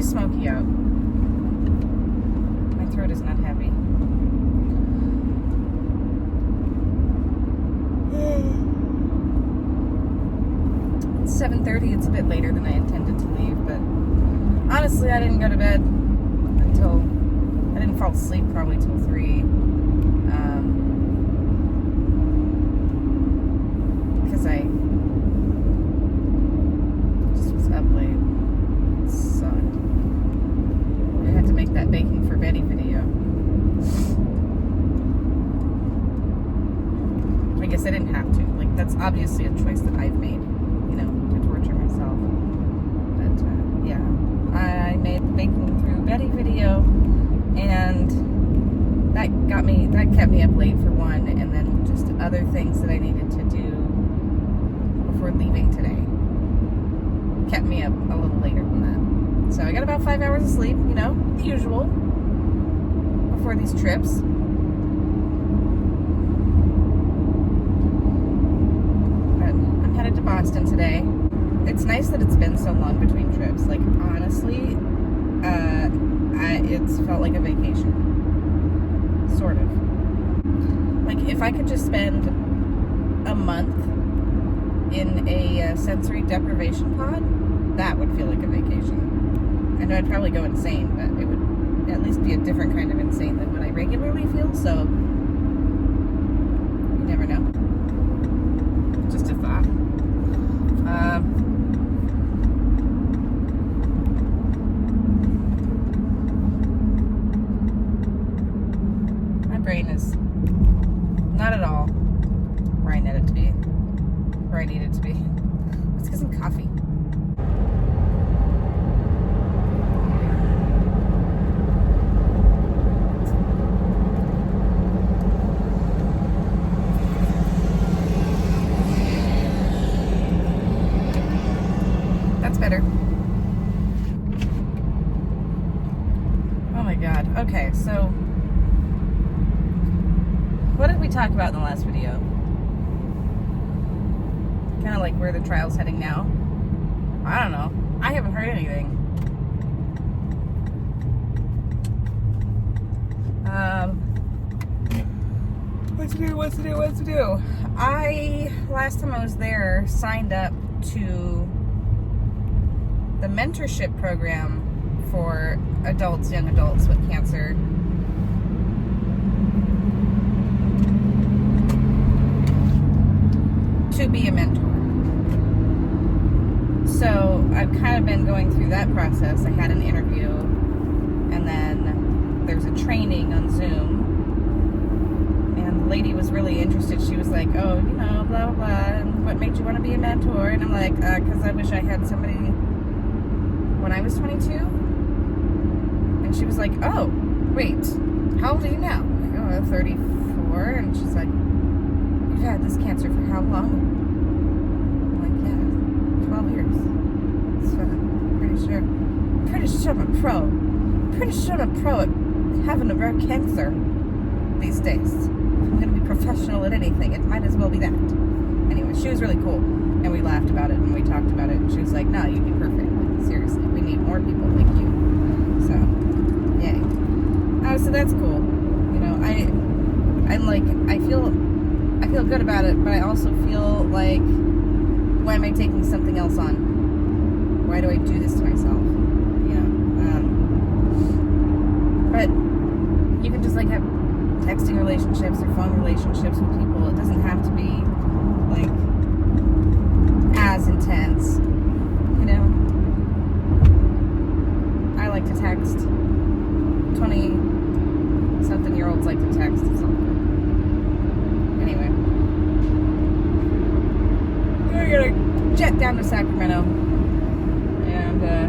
smoky out. My throat is not happy. It's 7:30. It's a bit later than I intended to leave, but honestly, I didn't go to bed until I didn't fall asleep probably till 3. Because I just was up late. It sucked. I had to make that baking for Betty video. I guess I didn't have to. Like, that's obviously a choice that I've made, you know, to torture myself. But, yeah. I made the baking through Betty video, and that kept me up late for one, and then just other things that I needed to do before leaving today kept me up a little later than that. So I got about 5 hours of sleep, you know, the usual, before these trips. But I'm headed to Boston today. It's nice that it's been so long between trips. Like, honestly, it's felt like a vacation. Sort of. Like, if I could just spend a month in a sensory deprivation pod, that would feel like a vacation. I know I'd probably go insane, but it would at least be a different kind of insane than what I regularly feel, so you never know. Just a thought. My brain is not at all where I need it to be. Where I need it to be. Let's get some coffee. That's better. Oh my god. Okay, so what did we talk about in the last video? Kind of like where the trial's heading now. I don't know. I haven't heard anything. What to do? Last time I was there, signed up to the mentorship program for young adults with cancer. To be a mentor. So I've kind of been going through that process. I had an interview, and then there's a training on Zoom, and the lady was really interested. She was like, oh, you know, blah, blah, blah, and what made you want to be a mentor? And I'm like, because I wish I had somebody when I was 22. And she was like, oh, wait, how old are you now? I'm like, oh, 34. And she's like, you've had this cancer for how long? I'm like, yeah, 12 years. So I'm pretty sure I'm a pro. Pretty sure I'm a pro at having a rare cancer these days. If I'm going to be professional at anything, it might as well be that. Anyway, she was really cool, and we laughed about it, and we talked about it, and she was like, no, you'd be perfect. Like, seriously, we need more people like you. So, yay. Oh, so that's cool. You know, I feel good about it, but I also feel like, why am I taking something else on? Why do I do this to myself? You know, but you can just like have texting relationships or phone relationships with people. It doesn't have to be like as intense, you know. I like to text. 20-something-year-olds like to text. It's all good. Anyway, we're gonna jet down to Sacramento, and yeah.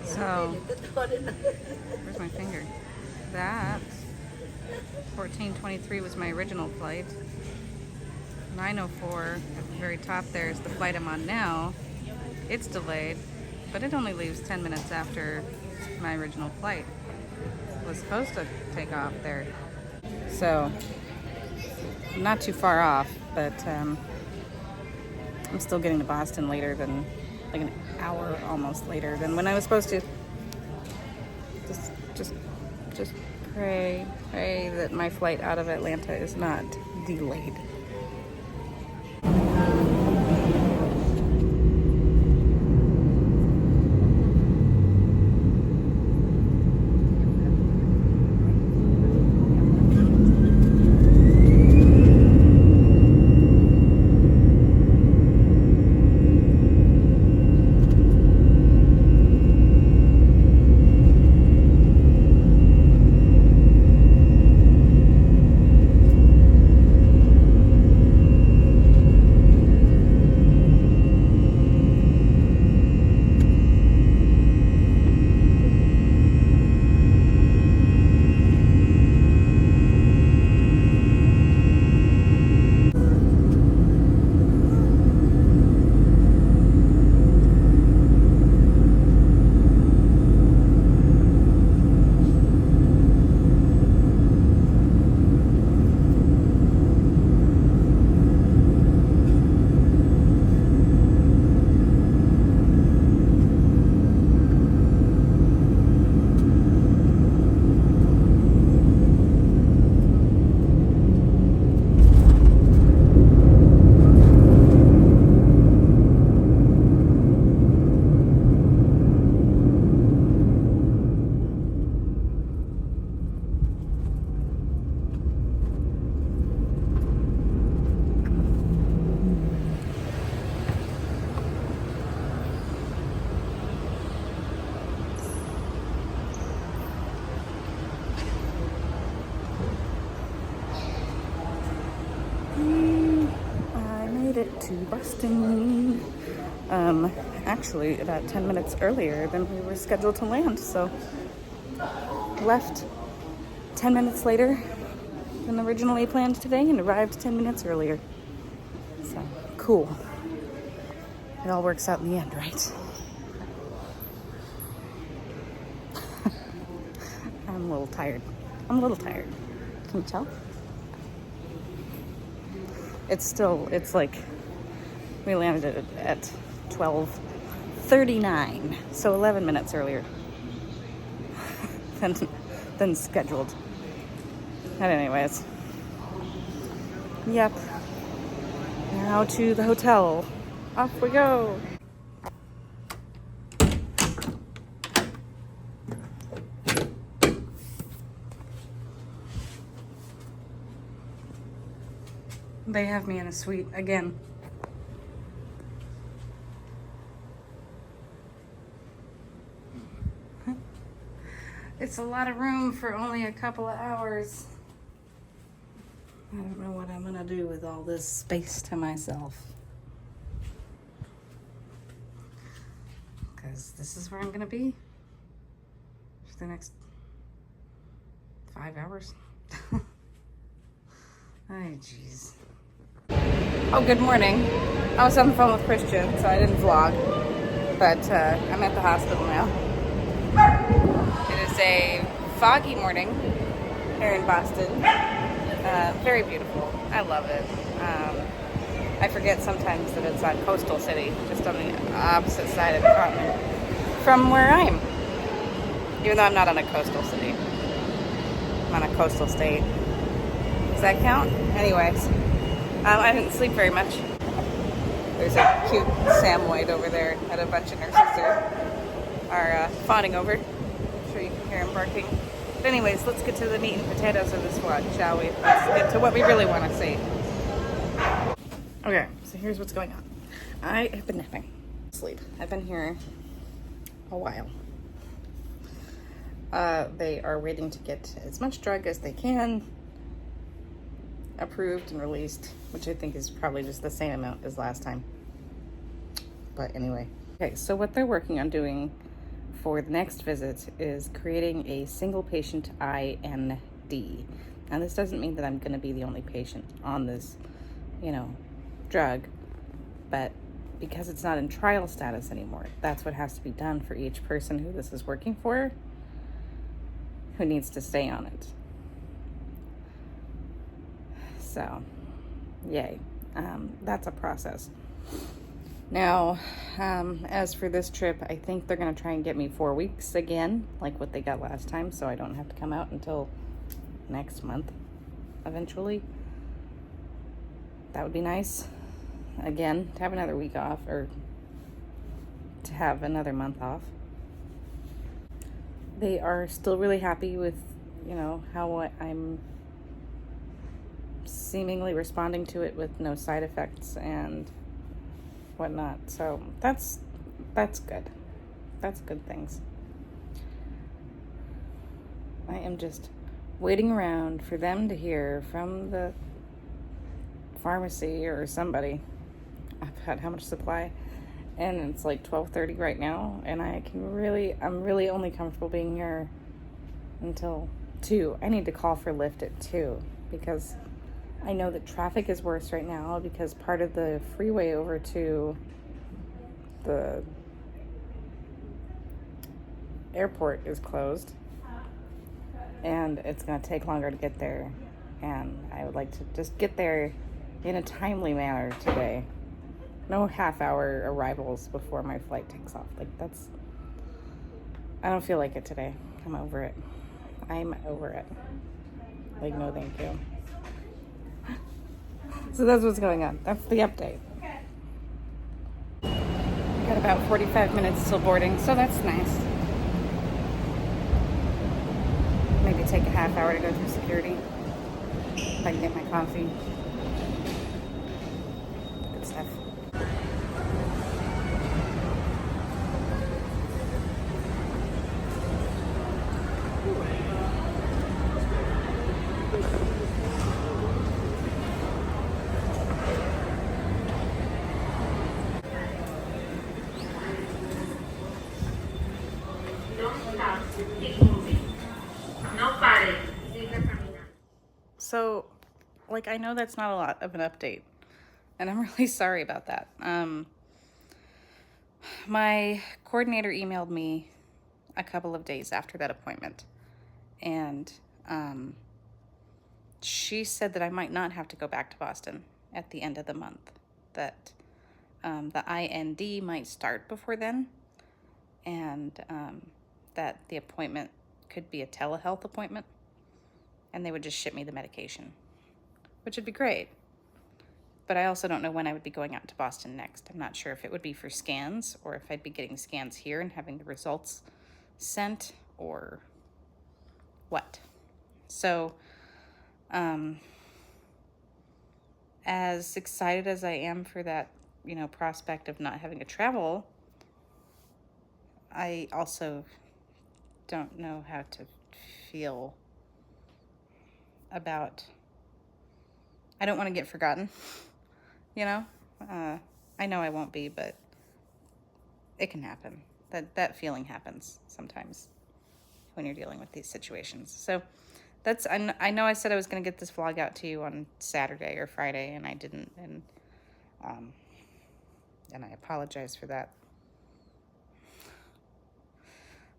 So, where's my finger? That 14:23 was my original flight. 9:04 at the very top there is the flight I'm on now. It's delayed, but it only leaves 10 minutes after my original flight was supposed to take off there. So, I'm not too far off. but I'm still getting to Boston later than, like an hour almost later than when I was supposed to. Just pray that my flight out of Atlanta is not delayed. To Boston. Actually about 10 minutes earlier than we were scheduled to land, so left 10 minutes later than originally planned today and arrived 10 minutes earlier. So cool. It all works out in the end, right? I'm a little tired. Can you tell? It's like we landed at 12:39, so 11 minutes earlier than scheduled. But anyways, yep. Now to the hotel. Off we go. They have me in a suite again. It's a lot of room for only a couple of hours. I don't know what I'm gonna do with all this space to myself. Because this is where I'm gonna be for the next 5 hours. Ay, jeez. Oh, good morning. I was on the phone with Christian, so I didn't vlog. But I'm at the hospital now. It is a foggy morning here in Boston. Very beautiful. I love it. I forget sometimes that it's on Coastal City, just on the opposite side of the continent from where I am. Even though I'm not on a coastal city. I'm on a coastal state. Does that count? Anyways, I didn't sleep very much. There's a cute Samoyed over there that a bunch of nurses are fawning over. I'm sure you can hear him barking. But anyways, let's get to the meat and potatoes of this vlog, shall we? Let's get to what we really want to see. Okay, so here's what's going on. I have been napping. Sleep. I've been here a while. They are waiting to get as much drug as they can approved and released, which I think is probably just the same amount as last time. But anyway. Okay, so what they're working on doing for the next visit is creating a single patient IND. Now this doesn't mean that I'm going to be the only patient on this, drug, but because it's not in trial status anymore, that's what has to be done for each person who this is working for, who needs to stay on it. So, yay. That's a process. Now, as for this trip, I think they're going to try and get me 4 weeks again, like what they got last time, so I don't have to come out until next month, eventually. That would be nice. Again, to have another week off, or to have another month off. They are still really happy with, how I'm seemingly responding to it with no side effects and whatnot. So that's good. That's good things. I am just waiting around for them to hear from the pharmacy or somebody about how much supply. And it's like 12:30 right now, and I'm really only comfortable being here until 2. I need to call for Lyft at 2 because I know that traffic is worse right now because part of the freeway over to the airport is closed, and it's going to take longer to get there, and I would like to just get there in a timely manner today. No half-hour arrivals before my flight takes off. I don't feel like it today. I'm over it. Like, no thank you. So that's what's going on. That's the update. Got about 45 minutes till boarding, so that's nice. Maybe take a half hour to go through security. If I can get my coffee. Good stuff. So, I know that's not a lot of an update, and I'm really sorry about that. My coordinator emailed me a couple of days after that appointment, and she said that I might not have to go back to Boston at the end of the month, that the IND might start before then, and that the appointment could be a telehealth appointment, and they would just ship me the medication, which would be great. But I also don't know when I would be going out to Boston next. I'm not sure if it would be for scans or if I'd be getting scans here and having the results sent or what. So, as excited as I am for that, prospect of not having to travel, I also don't know how to feel about, I don't want to get forgotten, I know I won't be, but it can happen. That feeling happens sometimes when you're dealing with these situations. So I know I said I was going to get this vlog out to you on Saturday or Friday, and I didn't, and I apologize for that.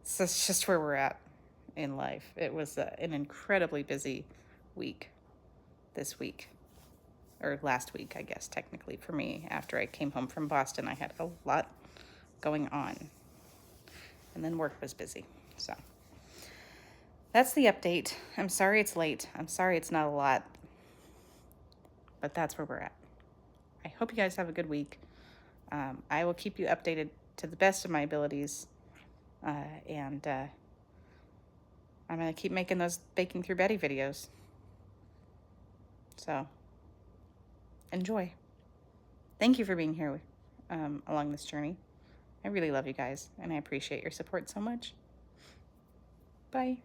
So it's just where we're at in life. It was an incredibly busy week this week, or last week, I guess, technically for me. After I came home from Boston, I had a lot going on, and then work was busy. So that's the update. I'm sorry it's late. I'm sorry it's not a lot, but that's where we're at. I hope you guys have a good week. I will keep you updated to the best of my abilities, and I'm going to keep making those Baking Through Betty videos. So, enjoy. Thank you for being here along this journey. I really love you guys, and I appreciate your support so much. Bye.